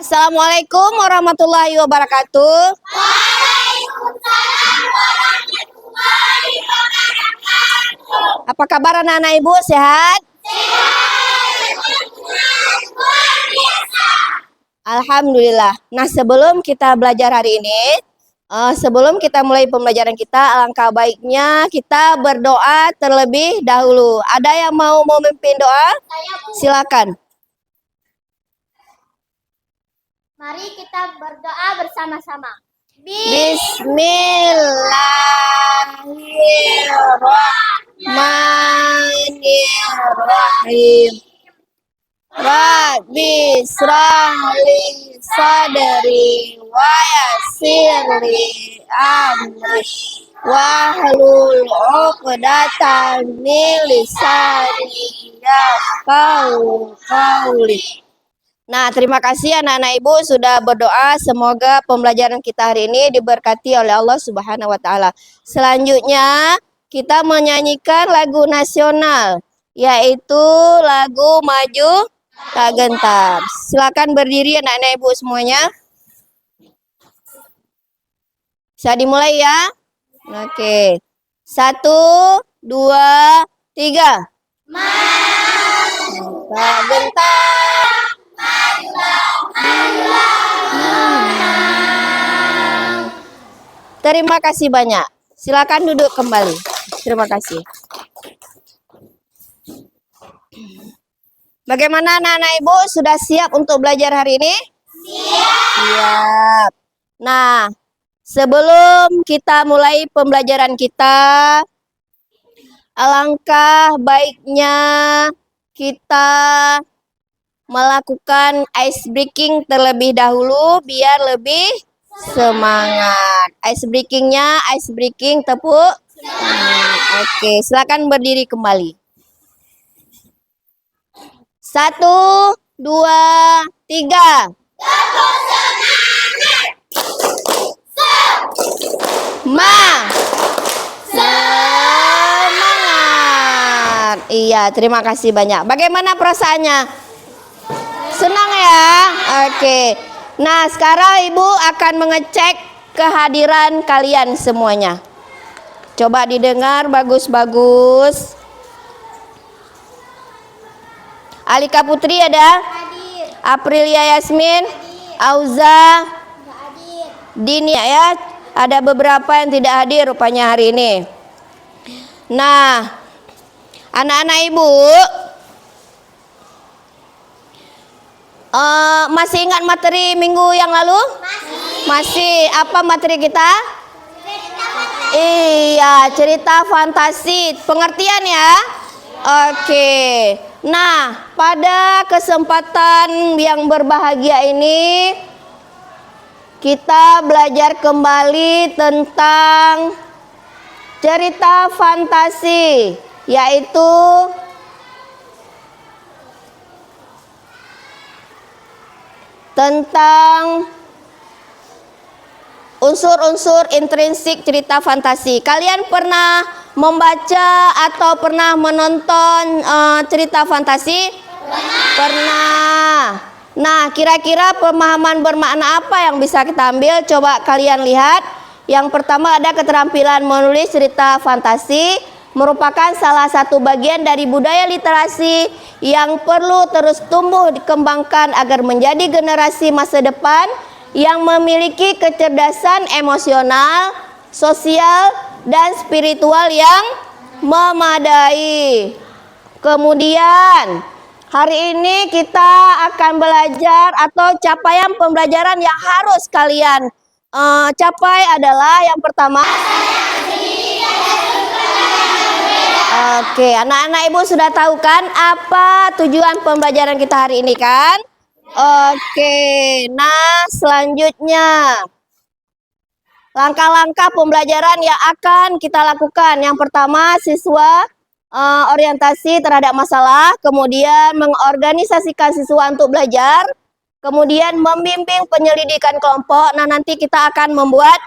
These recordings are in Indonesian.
Assalamualaikum warahmatullahi wabarakatuh. Waalaikumsalam warahmatullahi wabarakatuh. Apa kabar anak-anak ibu? Sehat? Sehat, luar biasa. Alhamdulillah. Nah, sebelum kita belajar hari ini, sebelum kita mulai pembelajaran kita, alangkah baiknya kita berdoa terlebih dahulu. Ada yang mau memimpin doa? Silakan. Mari kita berdoa bersama-sama. Bismillahirrahmanirrahim. Rabbi shrahli sadri wa yassirli amri wahlul 'uqdatam min lisani yafqahu qawli. Nah, terima kasih anak-anak ibu sudah berdoa. Semoga pembelajaran kita hari ini diberkati oleh Allah Subhanahu wa Ta'ala. Selanjutnya, kita menyanyikan lagu nasional, yaitu lagu Maju Tak Gentar. Silakan berdiri anak-anak ibu semuanya. Bisa dimulai ya? Oke. 1, 2, 3. Maju tak gentar. Terima kasih banyak. Silakan duduk kembali. Terima kasih. Bagaimana anak-anak ibu? Sudah siap untuk belajar hari ini? Siap. Nah, sebelum kita mulai pembelajaran kita, alangkah baiknya kita melakukan ice breaking terlebih dahulu biar lebih semangat. Ice breaking tepuk. Oke, silakan berdiri kembali. 1, 2, 3. Tepuk semangat. Semangat. Iya, terima kasih banyak. Bagaimana perasaannya? Senang ya? Oke. Nah, sekarang ibu akan mengecek kehadiran kalian semuanya. Coba didengar bagus-bagus. Alika Putri ada? Hadir. Aprilia Yasmin? Hadir. Auza? Enggak hadir. Dini ya? Ada beberapa yang tidak hadir rupanya hari ini. Nah, anak-anak ibu, masih ingat materi minggu yang lalu? Masih. Apa materi kita? Iya, cerita fantasi. Pengertian ya? Oke. Nah, pada kesempatan yang berbahagia ini, kita belajar kembali tentang cerita fantasi, yaitu tentang unsur-unsur intrinsik cerita fantasi. Kalian pernah membaca atau pernah menonton cerita fantasi? Pernah. Nah, kira-kira pemahaman bermakna apa yang bisa kita ambil? Coba kalian lihat. Yang pertama ada keterampilan menulis cerita fantasi, merupakan salah satu bagian dari budaya literasi yang perlu terus tumbuh dikembangkan agar menjadi generasi masa depan yang memiliki kecerdasan emosional, sosial, dan spiritual yang memadai. Kemudian, hari ini kita akan belajar atau capaian pembelajaran yang harus kalian capai adalah yang pertama. Oke, anak-anak ibu sudah tahu kan apa tujuan pembelajaran kita hari ini kan? Oke, nah selanjutnya langkah-langkah pembelajaran yang akan kita lakukan. Yang pertama, siswa orientasi terhadap masalah, kemudian mengorganisasikan siswa untuk belajar, kemudian membimbing penyelidikan kelompok. Nah, nanti kita akan membuat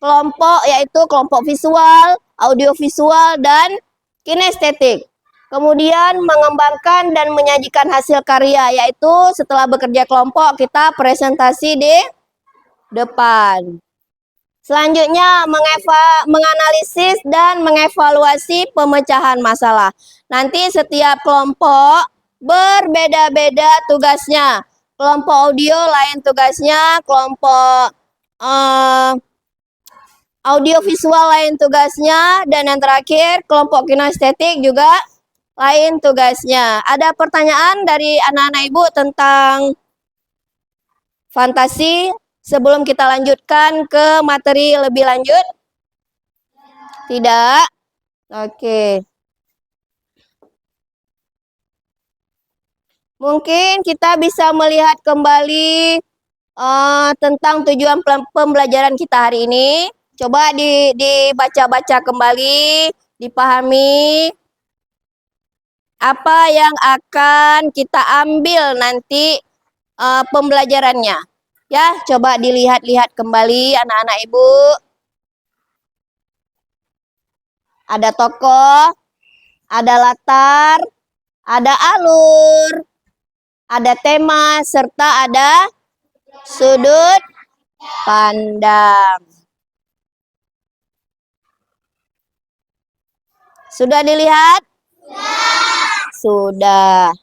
kelompok, yaitu kelompok visual, audiovisual, dan kinestetik. Kemudian mengembangkan dan menyajikan hasil karya, yaitu setelah bekerja kelompok kita presentasi di depan. Selanjutnya menganalisis dan mengevaluasi pemecahan masalah. Nanti setiap kelompok berbeda-beda tugasnya. Kelompok audio lain tugasnya, kelompok audio visual lain tugasnya, dan yang terakhir kelompok kinestetik juga lain tugasnya. Ada pertanyaan dari anak-anak ibu tentang fantasi sebelum kita lanjutkan ke materi lebih lanjut? Tidak? Oke. Mungkin kita bisa melihat kembali tentang tujuan pembelajaran kita hari ini. Coba dibaca-baca kembali, dipahami apa yang akan kita ambil nanti pembelajarannya. Ya, coba dilihat-lihat kembali anak-anak ibu. Ada tokoh, ada latar, ada alur, ada tema, serta ada sudut pandang. Sudah dilihat? Sudah.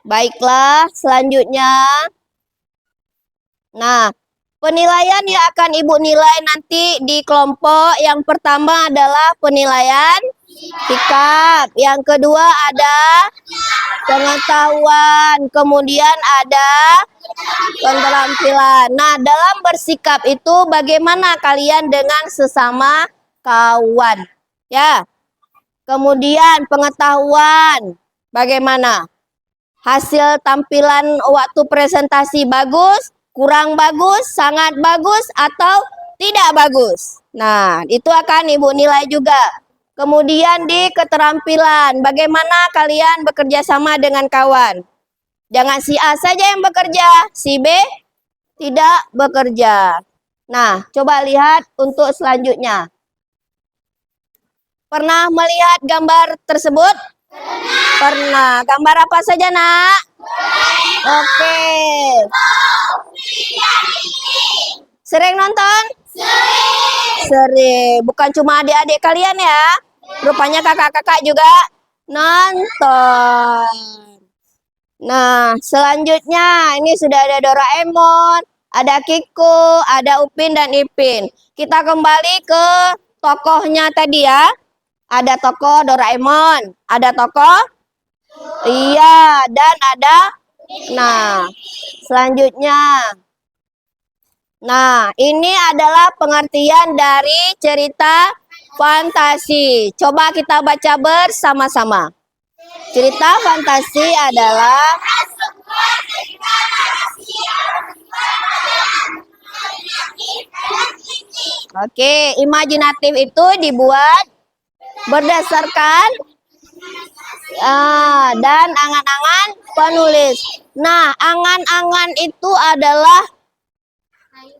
Baiklah, selanjutnya. Nah, penilaian yang akan Ibu nilai nanti di kelompok yang pertama adalah penilaian sikap. Yang kedua ada pengetahuan. Kemudian ada keterampilan. Nah, dalam bersikap itu bagaimana kalian dengan sesama kawan? Ya. Kemudian pengetahuan. Bagaimana? Hasil tampilan waktu presentasi bagus, kurang bagus, sangat bagus, atau tidak bagus. Nah, itu akan Ibu nilai juga. Kemudian di keterampilan, bagaimana kalian bekerja sama dengan kawan? Jangan si A saja yang bekerja, si B tidak bekerja. Nah, coba lihat untuk selanjutnya. Pernah melihat gambar tersebut? Pernah. Gambar apa saja, Nak? Oke. Sering nonton? Sering. Bukan cuma adik-adik kalian ya. Rupanya kakak-kakak juga nonton. Nah, selanjutnya ini sudah ada Doraemon, ada Kiko, ada Upin dan Ipin. Kita kembali ke tokohnya tadi ya. Ada tokoh Doraemon, ada tokoh iya, dan ada nah, selanjutnya. Nah, ini adalah pengertian dari cerita fantasi. Coba kita baca bersama-sama. Cerita fantasi adalah imajinatif itu dibuat berdasarkan dan angan-angan penulis. Nah, angan-angan itu adalah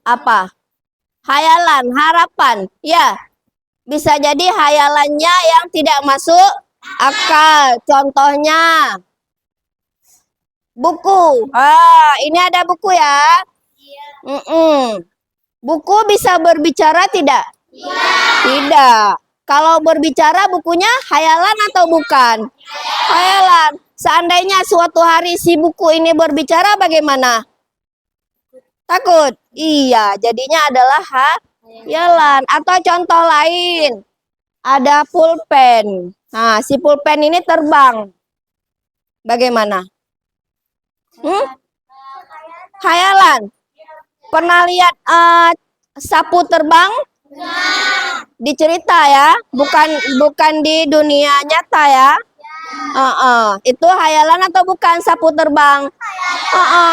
apa? Hayalan, harapan. Ya, bisa jadi hayalannya yang tidak masuk akal. Contohnya, buku. Ini ada buku ya. Buku bisa berbicara tidak? Tidak. Kalau berbicara bukunya hayalan atau bukan? Hayalan. Seandainya suatu hari si buku ini berbicara bagaimana? Takut? Iya, jadinya adalah hayalan. Atau contoh lain, ada pulpen. Nah, si pulpen ini terbang. Bagaimana? Hayalan. Pernah lihat sapu terbang? Di cerita ya, bukan di dunia nyata ya. Itu hayalan atau bukan sapu terbang?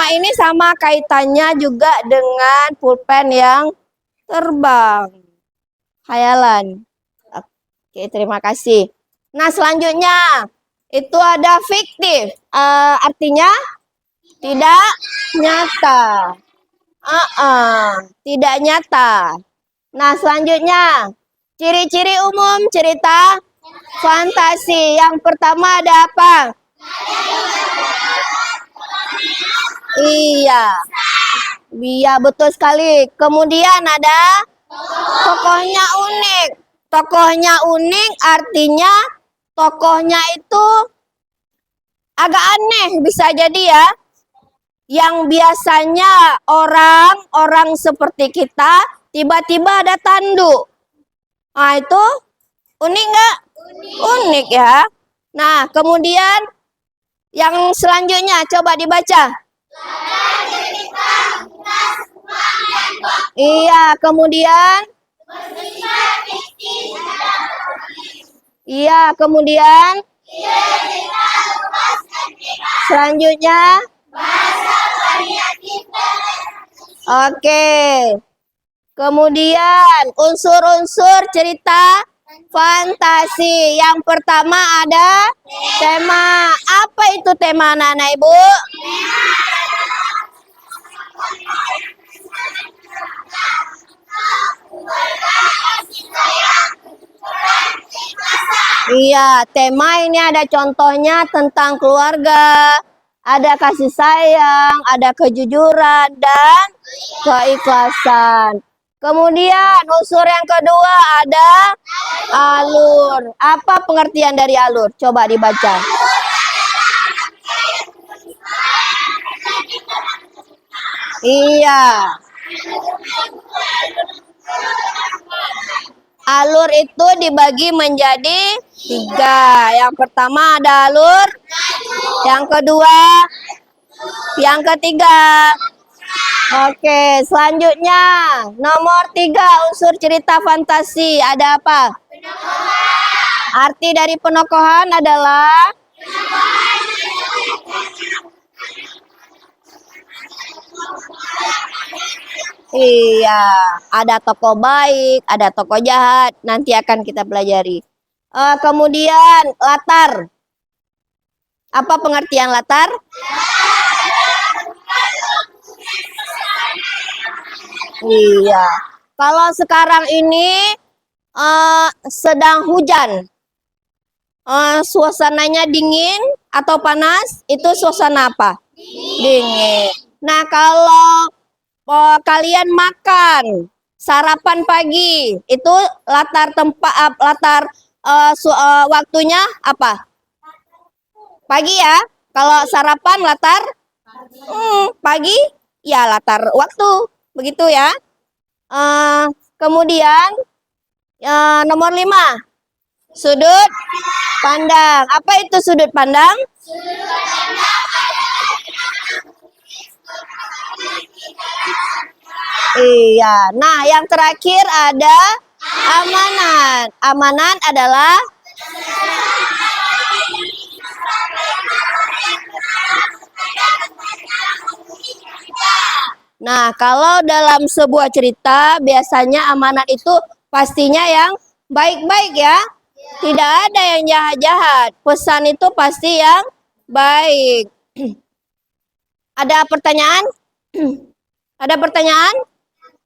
Ini sama kaitannya juga dengan pulpen yang terbang. Hayalan. Oke, terima kasih. Nah, selanjutnya itu ada fiktif. Artinya tidak nyata. Tidak nyata. Nah, selanjutnya, ciri-ciri umum cerita Fantasi. Yang pertama ada apa? Iya. Iya, betul sekali. Kemudian ada tokohnya unik. Tokohnya unik artinya tokohnya itu agak aneh bisa jadi ya. Yang biasanya orang-orang seperti kita tiba-tiba ada tanduk. Nah, itu unik nggak? Unik ya. Nah, kemudian yang selanjutnya coba dibaca. Iya, kemudian iya, kemudian selanjutnya oke. Kemudian unsur-unsur cerita fantasi. Yang pertama ada tema. Apa itu tema anak-anak Ibu? Iya, tema ini ada contohnya tentang keluarga, ada kasih sayang, ada kejujuran, dan keikhlasan. Kemudian unsur yang kedua ada alur. Apa pengertian dari alur? Coba dibaca. Iya. Alur itu dibagi menjadi 3. Yang pertama ada alur, yang kedua, yang ketiga. Oke, selanjutnya nomor 3 unsur cerita fantasi ada apa? Arti dari penokohan adalah iya, ada tokoh baik, ada tokoh jahat. Nanti akan kita pelajari. Kemudian latar. Apa pengertian latar? Iya. Kalau sekarang ini sedang hujan, suasananya dingin atau panas, itu suasana apa? Dingin. Nah, kalau kalian makan sarapan pagi, itu latar tempat waktunya apa? Pagi ya. Kalau sarapan latar pagi, ya latar waktu, begitu ya. Kemudian nomor 5, sudut pandang. Apa itu sudut pandang? Iya. Nah, yang terakhir ada amanat. Amanat adalah nah, kalau dalam sebuah cerita biasanya amanat itu pastinya yang baik-baik ya. Tidak ada yang jahat-jahat. Pesan itu pasti yang baik. Ada pertanyaan? Ada pertanyaan?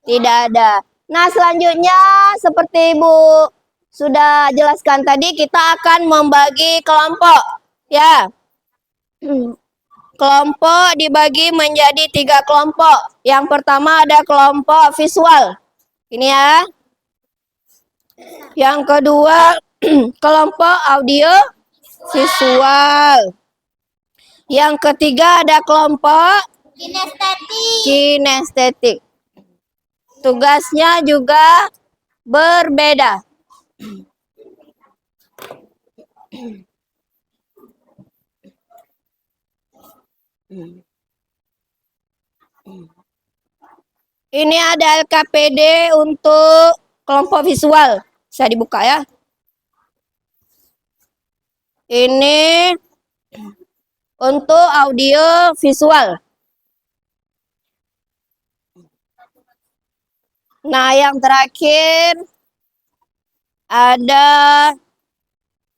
Tidak ada. Nah, selanjutnya seperti Ibu sudah jelaskan tadi, kita akan membagi kelompok. Ya. Kelompok dibagi menjadi 3 kelompok. Yang pertama ada kelompok visual. Ini ya. Yang kedua kelompok audio visual. Yang ketiga ada kelompok kinestetik. Tugasnya juga berbeda. Ini ada LKPD untuk kelompok visual. Bisa dibuka ya. Ini untuk audio visual. Nah, yang terakhir ada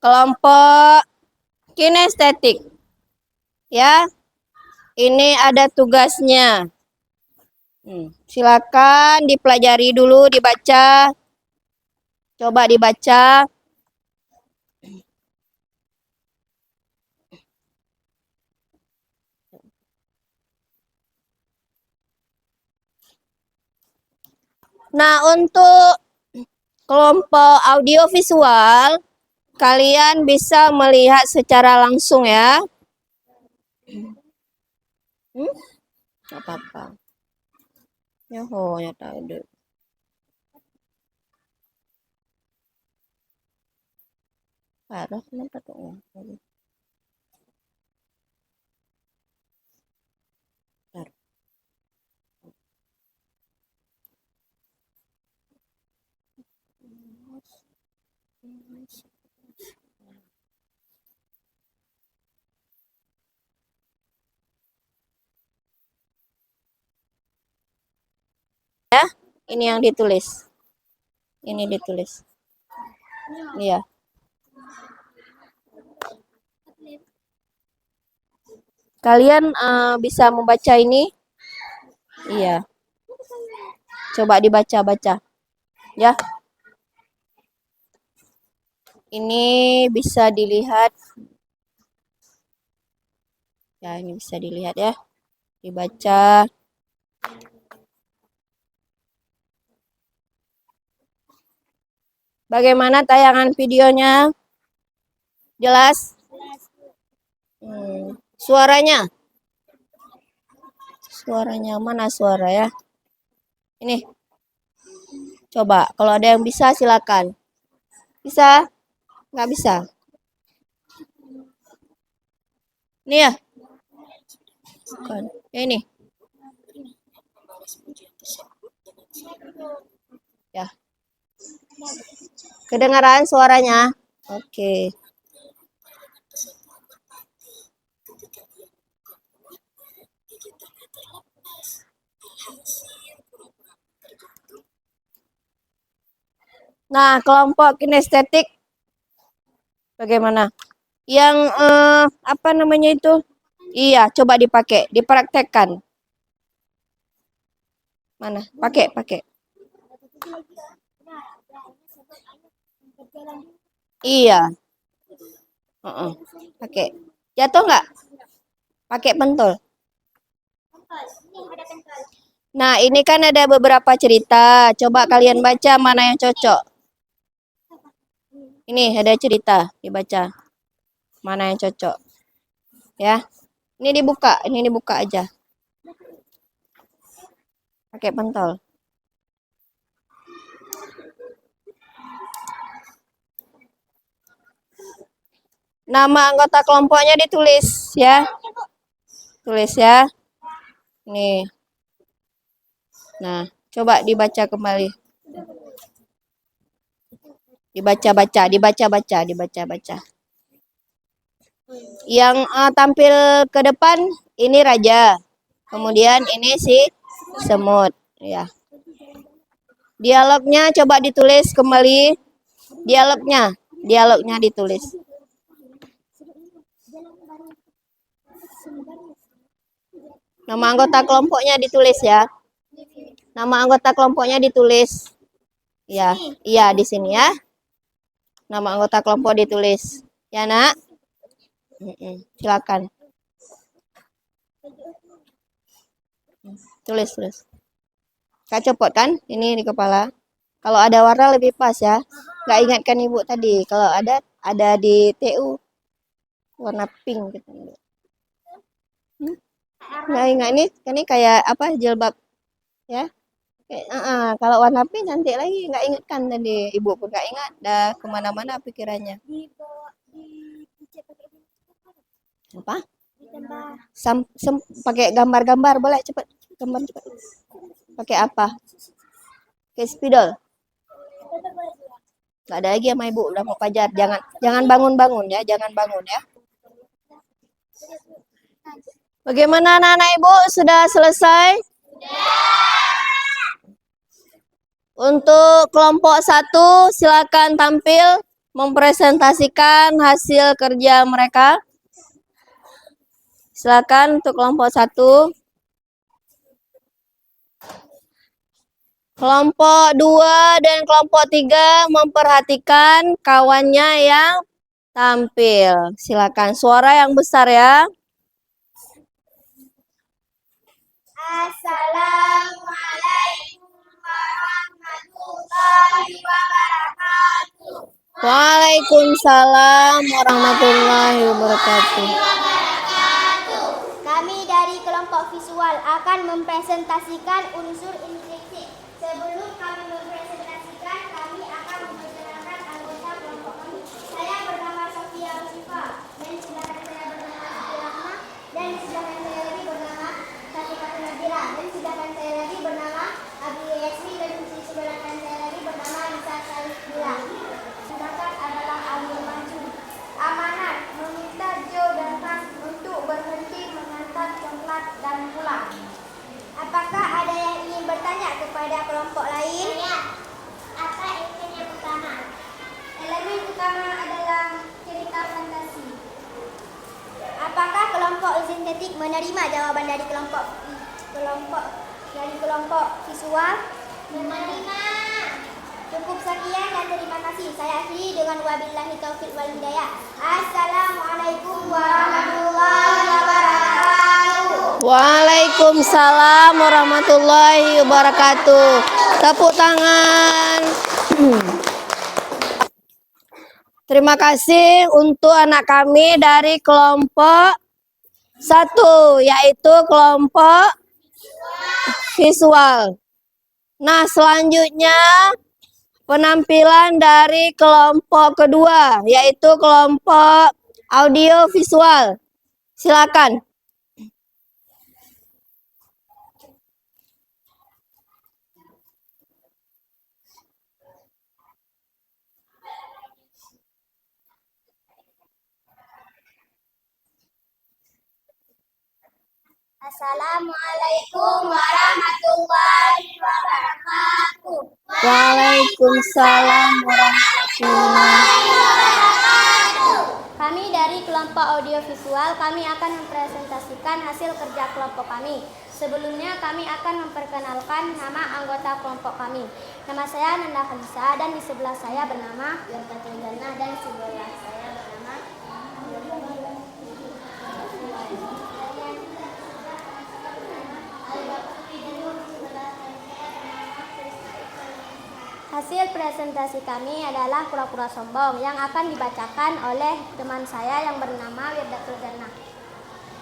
kelompok kinestetik. Ya. Ini ada tugasnya. Silakan dipelajari dulu, dibaca. Coba dibaca. Nah, untuk kelompok audio visual, kalian bisa melihat secara langsung ya. Nggak apa-apa. Yoho, ya tahu deh. Parah, kenapa tuh? Bentar. Ya, ini yang ditulis. Ini ditulis. Iya. Kalian bisa membaca ini? Iya. Coba dibaca-baca. Ya. Ini bisa dilihat. Ya, ini bisa dilihat ya. Dibaca. Bagaimana tayangan videonya? Jelas? Suaranya? Suaranya mana suara ya? Ini. Coba, kalau ada yang bisa silakan. Bisa? Nggak bisa? Ini ya? Bukan. Ini. Ya. Kedengaran suaranya? Oke. Nah, kelompok kinestetik bagaimana? Yang apa namanya itu? Iya, coba dipakai, dipraktekkan. Mana? Pakai. Iya. Pakai. Jatuh nggak? Pakai pentol. Nah, ini kan ada beberapa cerita. Coba kalian baca mana yang cocok. Ini ada cerita, dibaca. Mana yang cocok. Ya. Ini dibuka aja. Pakai pentol. Nama anggota kelompoknya ditulis ya. Tulis ya. Nih. Nah, coba dibaca kembali. Dibaca-baca. Yang tampil ke depan ini raja. Kemudian ini si semut, ya. Dialognya coba ditulis kembali. Dialognya ditulis. Nama anggota kelompoknya ditulis ya. Nama anggota kelompoknya ditulis. Ya, iya di sini ya. Nama anggota kelompok ditulis. Ya, Nak? Silakan. Tulis. Kak copot kan? Ini di kepala. Kalau ada warna lebih pas ya. Nggak ingatkan Ibu tadi. Kalau ada di TU warna pink gitu. Nggak ingat ini kayak apa jilbab ya. Kalau warna pink cantik lagi. Nggak ingatkan tadi. Ibu pun nggak ingat. Dah kemana-mana pikirannya. Apa? Pakai gambar-gambar boleh cepet. Gambar cepet. Pakai apa? Pakai spidol. Nggak ada lagi sama Ibu, udah mau pajar. Jangan bangun-bangun ya, jangan bangun ya. Bagaimana anak-anak Ibu? Sudah selesai? Untuk kelompok 1, silakan tampil mempresentasikan hasil kerja mereka. Silakan untuk kelompok 1. Kelompok 2 dan kelompok 3 memperhatikan kawannya yang tampil. Silakan suara yang besar ya. Assalamualaikum warahmatullahi Waalaikumsalam warahmatullahi wabarakatuh. Kami dari kelompok visual akan mempresentasikan unsur intrinsik. Sebelum kami mempresentasikan, kami akan memperkenalkan anggota kelompok kami. Saya bernama Sofia Usifa, dan di sebelah kanan saya bernama Siti Rahma, dan di sebelah kanan saya lagi bernama Satifah Nabila, dan di sebelah kanan saya lagi bernama Abi Yasmi, dan di sebelah kanan saya lagi bernama Nisa Salihila. Sedangkan adalah Amir Maju. Amanat meminta Jo dan Tas untuk berhenti mengantar coklat dan pulang. Apakah ada yang ingin bertanya kepada kelompok lain? Ya. Apa elemen yang utama? Elemen utama adalah cerita fantasi. Apakah kelompok sintetik menerima jawaban dari kelompok visual? Menerima. Cukup sekian dan terima kasih. Saya akhiri dengan wabillahi taufiq wal hidayah. Assalamualaikum warahmatullahi wabarakatuh. Waalaikumsalam warahmatullahi wabarakatuh. Tepuk tangan. Terima kasih untuk anak kami dari kelompok 1, yaitu kelompok visual. Nah, selanjutnya penampilan dari kelompok kedua, yaitu kelompok audio visual. Silakan. Assalamualaikum warahmatullahi wabarakatuh. Waalaikumsalam warahmatullahi wabarakatuh. Kami dari kelompok audiovisual, kami akan mempresentasikan hasil kerja kelompok kami. Sebelumnya kami akan memperkenalkan nama anggota kelompok kami. Nama saya Nanda Khalisa, dan di sebelah saya bernama Yurka Tenggana, dan di sebelah saya bernama Hasil presentasi kami adalah kura-kura sombong yang akan dibacakan oleh teman saya yang bernama Wirdatul Jannah.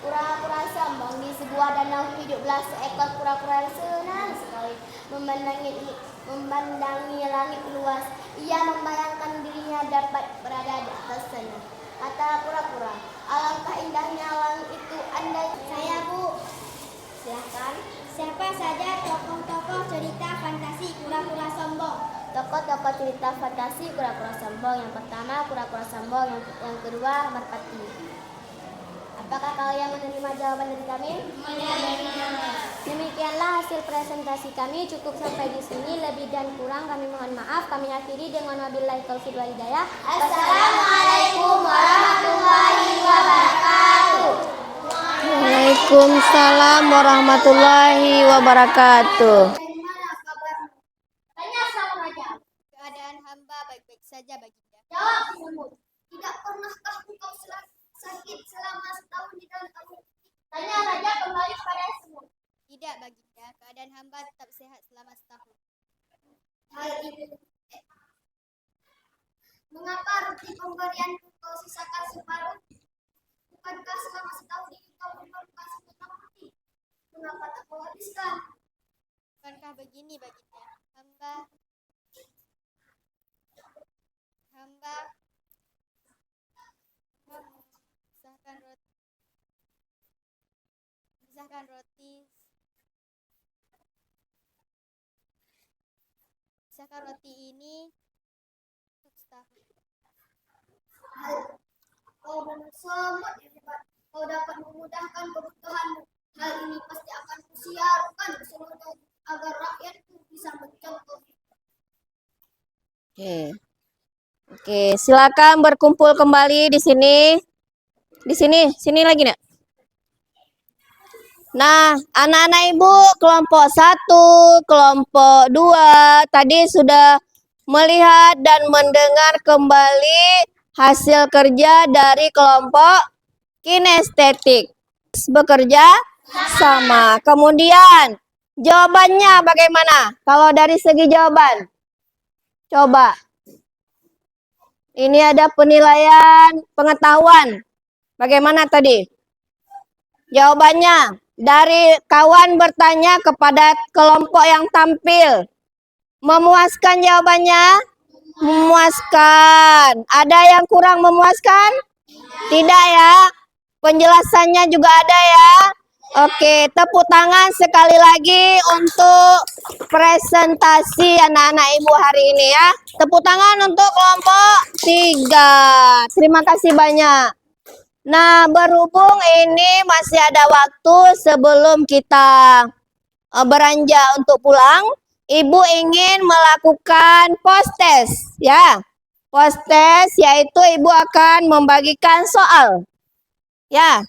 Kura-kura sombong di sebuah danau hiduplah seekor kura-kura yang senang sekali memandangi langit luas. Ia membayangkan dirinya dapat berada di atas sana. Kata kura-kura, alangkah indahnya langit itu andai saya, Bu. Silakan. Siapa saja tokoh-tokoh cerita fantasi kura-kura sombong? Tokoh-tokoh cerita fantasi kura-kura sombong. Yang pertama kura-kura sombong, yang kedua merpati. Apakah kalian menerima jawaban dari kami? Menerima. Demikianlah hasil presentasi kami. Cukup sampai di sini. Lebih dan kurang kami mohon maaf. Kami akhiri dengan wabillahi taufiq wal hidayah. Assalamualaikum warahmatullahi wabarakatuh. Waalaikumsalam warahmatullahi wabarakatuh. Bagaimana kabarmu? Tanya sama raja. Keadaan hamba baik-baik saja, Baginda. Jawab semut. Tidak pernahkah engkau sakit selama setahun di dalam kamu? Tanya raja kembali pada semut. Tidak, Baginda. Keadaan hamba tetap sehat selama setahun. Hal ini mengapa roti pemberianku kau sisakan separuh? Bukankah selama setahun ini kau memerlukan setengah roti? Mengapa tak kau habiskan? Bukankah begini, Baginda? Hamba pisahkan roti ini untuk setahun. Kau semut yang hebat. Kau dapat memudahkan kebutuhanmu. Hal ini pasti akan kusiarkan seluruh agar rakyatku bisa mencontoh. Oke, silakan berkumpul kembali di sini. Sini lagi nak. Nah, anak-anak ibu kelompok 1, kelompok 2 tadi sudah melihat dan mendengar kembali hasil kerja dari kelompok kinestetik. Bekerja sama. Kemudian jawabannya bagaimana? Kalau dari segi jawaban, coba. Ini ada penilaian pengetahuan. Bagaimana tadi? Jawabannya dari kawan bertanya kepada kelompok yang tampil. Memuaskan jawabannya? Memuaskan. Ada yang kurang memuaskan? Tidak ya. Penjelasannya juga ada ya. Oke, tepuk tangan sekali lagi untuk presentasi anak-anak ibu hari ini ya. Tepuk tangan untuk kelompok 3. Terima kasih banyak. Nah, berhubung ini masih ada waktu sebelum kita beranjak untuk pulang, ibu ingin melakukan post test ya. Post test yaitu ibu akan membagikan soal. Ya.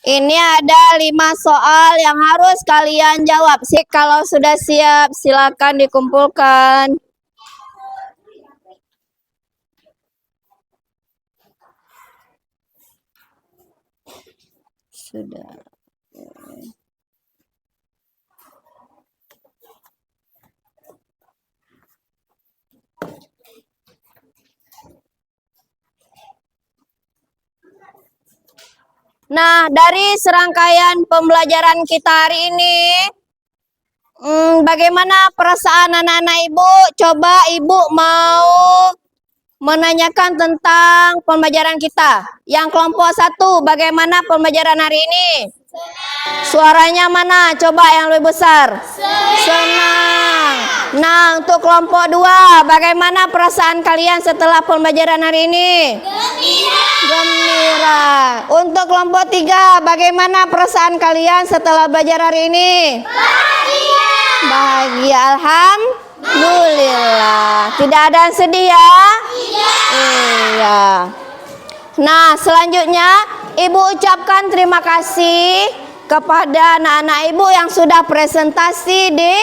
Ini ada 5 soal yang harus kalian jawab. Kalau sudah siap, silakan dikumpulkan. Sudah. Nah, dari serangkaian pembelajaran kita hari ini, bagaimana perasaan anak-anak ibu? Coba ibu mau menanyakan tentang pembelajaran kita. Yang kelompok 1, bagaimana pembelajaran hari ini? Suaranya mana? Coba yang lebih besar. Senang. Nah, untuk kelompok 2, bagaimana perasaan kalian setelah pembelajaran hari ini? Gembira. Untuk kelompok 3, bagaimana perasaan kalian setelah belajar hari ini? Bahagia. Alhamdulillah. Tidak ada yang sedih ya? Iya. Nah, selanjutnya ibu ucapkan terima kasih kepada anak-anak ibu yang sudah presentasi di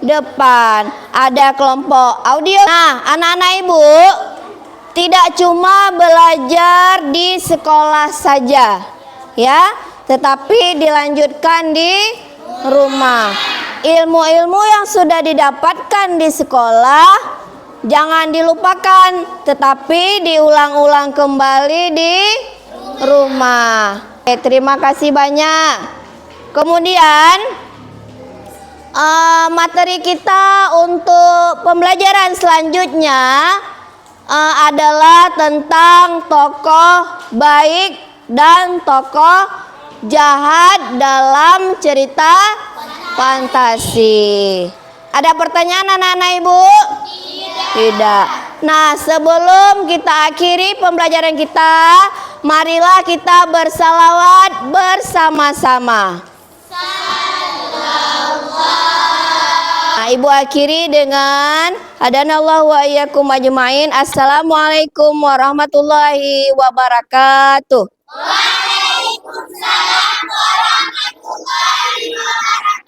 depan. Ada kelompok audio. Nah, anak-anak ibu tidak cuma belajar di sekolah saja, ya, tetapi dilanjutkan di rumah. Ilmu-ilmu yang sudah didapatkan di sekolah jangan dilupakan, tetapi diulang-ulang kembali di rumah. Terima kasih banyak. Kemudian materi kita untuk pembelajaran selanjutnya adalah tentang tokoh baik dan tokoh jahat dalam cerita fantasi. Ada pertanyaan anak-anak ibu? Tidak. Nah, sebelum kita akhiri pembelajaran kita, marilah kita bersalawat bersama-sama. Nah, ibu akhiri dengan hadanallahu wa iyyakum ajmain. Assalamualaikum warahmatullahi wabarakatuh. Waalaikumsalam warahmatullahi wabarakatuh.